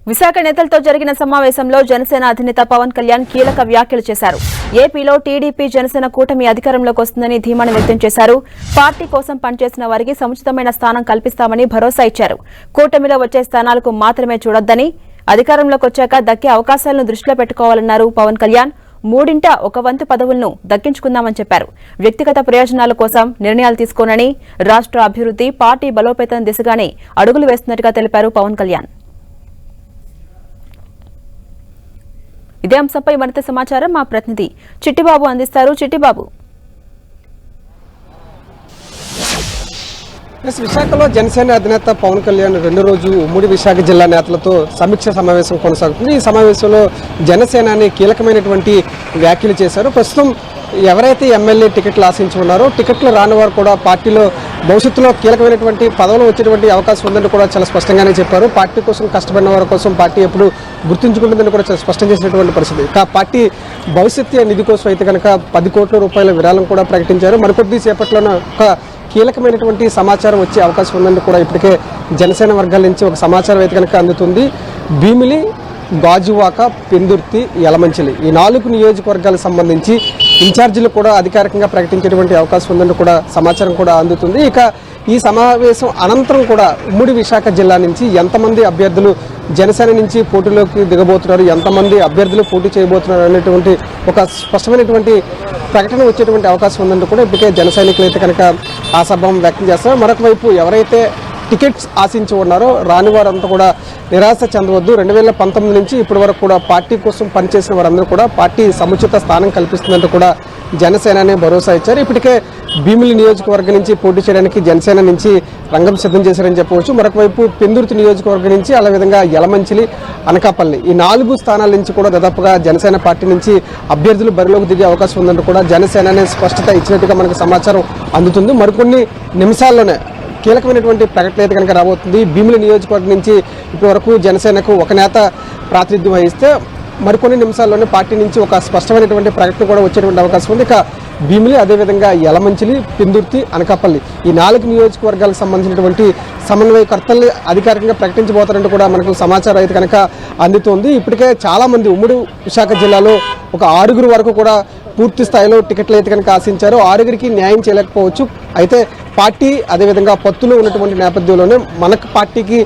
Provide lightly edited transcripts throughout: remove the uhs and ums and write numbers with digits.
విశాఖ నేతలతో జరిగిన సమావేశంలో జనసేన అధినేత పవన్ కళ్యాణ్ కీలక వ్యాఖ్యలు చేశారు. ఏపీలో టీడీపీ జనసేన కూటమి అధికారంలోకి వస్తుందని ధీమాను వ్యక్తం చేశారు. పార్టీ కోసం పనిచేసిన వారికి సముచితమైన స్థానం కల్పిస్తామని భరోసా ఇచ్చారు. కూటమిలో వచ్చే స్థానాలకు మాత్రమే చూడొద్దని, అధికారంలోకి వచ్చాక దక్కే అవకాశాలను దృష్టిలో పెట్టుకోవాలన్నారు పవన్ కళ్యాణ్. మూడింట ఒక వంతు పదవులను దక్కించుకుందామని చెప్పారు. వ్యక్తిగత ప్రయోజనాల కోసం నిర్ణయాలు తీసుకోనని, రాష్ట్ర అభివృద్ధి, పార్టీ బలోపేతం దిశగానే అడుగులు వేస్తున్నట్టుగా తెలిపారు పవన్ కళ్యాణ్. ఇదే అంశంపై మరింత సమాచారం మా ప్రతినిధి చిట్టిబాబు అందిస్తారు. చిట్టిబాబు, విశాఖలో జనసేన అధినేత పవన్ కళ్యాణ్ రెండో రోజు ఉమ్మడి విశాఖ జిల్లా నేతలతో సమీక్ష సమావేశం కొనసాగుతుంది. ఈ సమావేశంలో జనసేనాని కీలకమైనటువంటి వ్యాఖ్యలు చేశారు. ప్రస్తుతం ఎవరైతే ఎమ్మెల్యే టికెట్లు ఆశించి ఉన్నారో టికెట్లు రాని వారు కూడా పార్టీలో భవిష్యత్తులో కీలకమైనటువంటి పదవులు వచ్చేటువంటి అవకాశం ఉందని కూడా చాలా స్పష్టంగానే చెప్పారు. పార్టీ కోసం కష్టపడిన వారి కోసం పార్టీ ఎప్పుడు గుర్తుంచుకుంటుందని కూడా చాలా స్పష్టం చేసినటువంటి పరిస్థితి. పార్టీ భవిష్యత్తు నిధి కోసం అయితే కనుక 10 కోట్ల రూపాయల విరాళం కూడా ప్రకటించారు. మరికొద్ది సేపట్లోనే ఒక కీలకమైనటువంటి సమాచారం వచ్చే అవకాశం ఉందని కూడా ఇప్పటికే జనసేన వర్గాల నుంచి ఒక సమాచారం అయితే కనుక అందుతుంది. భీమిలి, గాజువాక, పెందుర్తి, యలమంచిలి ఈ 4 నియోజకవర్గాలకు సంబంధించి ఇన్ఛార్జీలు కూడా అధికారికంగా ప్రకటించేటువంటి అవకాశం ఉందని కూడా సమాచారం కూడా అందుతుంది. ఇక ఈ సమావేశం అనంతరం కూడా ఉమ్మడి విశాఖ జిల్లా నుంచి ఎంతమంది అభ్యర్థులు జనసేన నుంచి పోటీలోకి దిగబోతున్నారు, ఎంతమంది అభ్యర్థులు పోటీ చేయబోతున్నారు అనేటువంటి ఒక స్పష్టమైనటువంటి ప్రకటన వచ్చేటువంటి అవకాశం ఉందని కూడా ఇప్పటికే జన సైనికులు అయితే కనుక ఆశాభావం వ్యక్తం చేస్తారు. మరొక వైపు ఎవరైతే టికెట్స్ ఆశించి ఉన్నారో రాని వారంతా కూడా నిరాశ చెందవద్దు. 2019 నుంచి ఇప్పటి వరకు కూడా పార్టీ కోసం పనిచేసిన వారందరూ కూడా పార్టీ సముచిత స్థానం కల్పిస్తుందంటూ కూడా జనసేననే భరోసా ఇచ్చారు. ఇప్పటికే భీమిలి నియోజకవర్గం నుంచి పోటీ చేయడానికి జనసేన నుంచి రంగం సిద్ధం చేశారని చెప్పవచ్చు. మరొక వైపు పెందుర్తి నియోజకవర్గం నుంచి, అలా విధంగా యలమంచిలి, అనకాపల్లి ఈ 4 స్థానాల నుంచి కూడా దాదాపుగా జనసేన పార్టీ నుంచి అభ్యర్థులు బరిలోకి దిగే అవకాశం ఉందంటూ కూడా జనసేననే స్పష్టత ఇచ్చినట్టుగా మనకు సమాచారం అందుతుంది. మరికొన్ని నిమిషాల్లోనే కీలకమైనటువంటి ప్రకటన అయితే కనుక రాబోతుంది. భీమిలి నియోజకవర్గం నుంచి ఇప్పటి వరకు జనసేనకు ఒక నేత ప్రాతినిధ్యం వహిస్తే మరికొన్ని నిమిషాల్లోనే పార్టీ నుంచి ఒక స్పష్టమైనటువంటి ప్రకటన కూడా వచ్చేటువంటి అవకాశం ఉంది. ఇక భీమిలి, అదేవిధంగా యలమంచిలి, పెందుర్తి, అనకాపల్లి ఈ 4 నియోజకవర్గాలకు సంబంధించినటువంటి సమన్వయకర్తల్ని అధికారికంగా ప్రకటించబోతారంటూ కూడా మనకు సమాచారం అయితే కనుక అందుతోంది. ఇప్పటికే చాలామంది ఉమ్మడి విశాఖ జిల్లాలో ఒక 6 వరకు కూడా పూర్తి స్థాయిలో టికెట్లు అయితే కనుక ఆశించారు. 6కి న్యాయం చేయలేకపోవచ్చు. అయితే పార్టీ అదేవిధంగా పత్తులో ఉన్నటువంటి నేపథ్యంలోనే మనకు పార్టీకి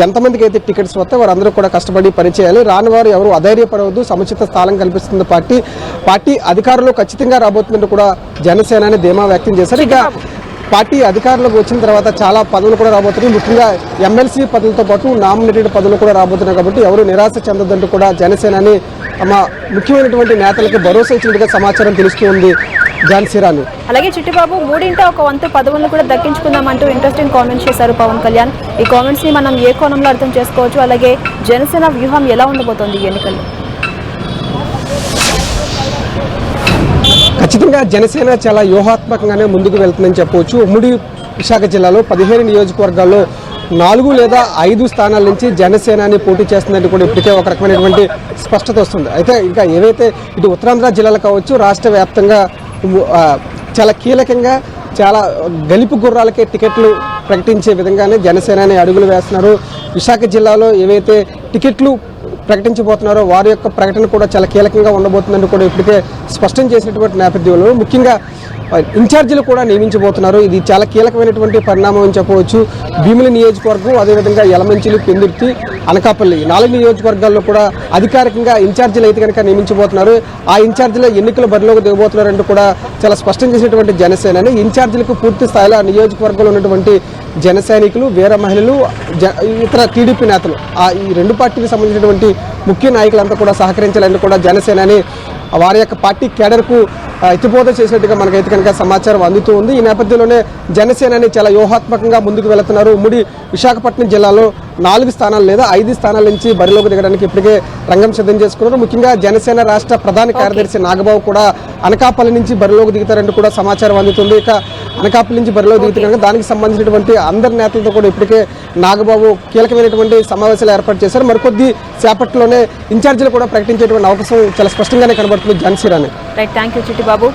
ఎంతమందికి అయితే టికెట్స్ వస్తే వారందరూ కూడా కష్టపడి పనిచేయాలి. రాని వారు ఎవరు అధైర్యపడవద్దు. సముచిత స్థానం కల్పిస్తుంది పార్టీ అధికారంలో ఖచ్చితంగా రాబోతుందంటూ కూడా జనసేనని ధీమా వ్యక్తం చేశారు. ఇక పార్టీ అధికారంలోకి వచ్చిన తర్వాత చాలా పదవులు కూడా రాబోతున్నాయి. ముఖ్యంగా ఎమ్మెల్సీ పదవులతో పాటు నామినేటెడ్ పదవులు కూడా రాబోతున్నాయి. కాబట్టి ఎవరు నిరాశ చెందొద్దంటూ కూడా జనసేనని తమ ముఖ్యమైనటువంటి నేతలకు భరోసా ఇచ్చినట్టుగా సమాచారం తెలుస్తూ ఉంది. ఝాన్సీరాణి. అలాగే చిట్టిబాబు, మూడింట ఒక వంతు పదవులను కూడా దక్కించుకుందామంటూ ఇంట్రెస్టింగ్ కామెంట్స్ చేశారు పవన్ కళ్యాణ్. ఈ కామెంట్స్ ని మనం ఏ కోణంలో అర్థం చేసుకోవచ్చు? అలాగే జనసేన వ్యూహం ఎలా ఉండబోతోంది ఈ ఎన్నికల్లో? ఖచ్చితంగా జనసేన చాలా వ్యూహాత్మకంగానే ముందుకు వెళ్తుందని చెప్పవచ్చు. ఉమ్మడి విశాఖ జిల్లాలో 15 నియోజకవర్గాల్లో 4 లేదా 5 స్థానాల నుంచి జనసేనని పోటీ చేస్తుందంటే కూడా ఇప్పటికే ఒక రకమైనటువంటి స్పష్టత వస్తుంది. అయితే ఇంకా ఏవైతే ఇటు ఉత్తరాంధ్ర జిల్లాలు కావచ్చు, రాష్ట్ర వ్యాప్తంగా చాలా కీలకంగా చాలా గెలుపు గుర్రాలకే టికెట్లు ప్రకటించే విధంగానే జనసేనని అడుగులు వేస్తున్నారు. విశాఖ జిల్లాలో ఏవైతే టికెట్లు ప్రకటించబోతున్నారో వారి యొక్క ప్రకటన కూడా చాలా కీలకంగా ఉండబోతుందని కూడా ఇప్పటికే స్పష్టం చేసినటువంటి నేపథ్యంలో ముఖ్యంగా ఇన్ఛార్జీలు కూడా నియమించబోతున్నారు. ఇది చాలా కీలకమైనటువంటి పరిణామం అని చెప్పవచ్చు. భీమిలి నియోజకవర్గం, అదేవిధంగా యలమంచిలి, పెందుర్తి, అనకాపల్లి 4 నియోజకవర్గాల్లో కూడా అధికారికంగా ఇన్ఛార్జీలు అయితే కనుక నియమించబోతున్నారు. ఆ ఇన్ఛార్జీల ఎన్నికల బరిలోకి దిగబోతున్నారంటూ కూడా చాలా స్పష్టం చేసినటువంటి జనసేనని ఇన్ఛార్జీలకు పూర్తి స్థాయిలో ఆ నియోజకవర్గంలో ఉన్నటువంటి జన సైనికులు, వీర మహిళలు, ఇతర టీడీపీ నేతలు ఈ 2 పార్టీలకు సంబంధించినటువంటి ముఖ్య నాయకులంతా కూడా సహకరించాలని కూడా జనసేనని వారి యొక్క పార్టీ కేడర్కు ఎత్తిపోత చేసినట్టుగా మనకైతే కనుక సమాచారం అందుతూ ఉంది. ఈ నేపథ్యంలోనే జనసేనని చాలా వ్యూహాత్మకంగా ముందుకు వెళుతున్నారు. ఉమ్మడి విశాఖపట్నం జిల్లాలో 4 స్థానాలు లేదా 5 స్థానాల నుంచి బరిలోకి దిగడానికి ఇప్పటికే రంగం సిద్ధం చేసుకున్నారు. ముఖ్యంగా జనసేన రాష్ట్ర ప్రధాన కార్యదర్శి నాగబాబు కూడా అనకాపల్లి నుంచి బరిలోకి దిగుతారంటూ కూడా సమాచారం అందుతుంది. ఇక అనకాపల్లి నుంచి బరిలోకి దిగుతారు కనుక దానికి సంబంధించినటువంటి అందరి నేతలతో కూడా ఇప్పటికే నాగబాబు కీలకమైనటువంటి సమావేశాలు ఏర్పాటు చేశారు. మరికొద్ది సేపట్లోనే ఇన్ఛార్జీలు కూడా ప్రకటించేటువంటి అవకాశం చాలా స్పష్టంగానే కనబడుతుంది. Jhansi Rani. Right, thank you Chittibabu.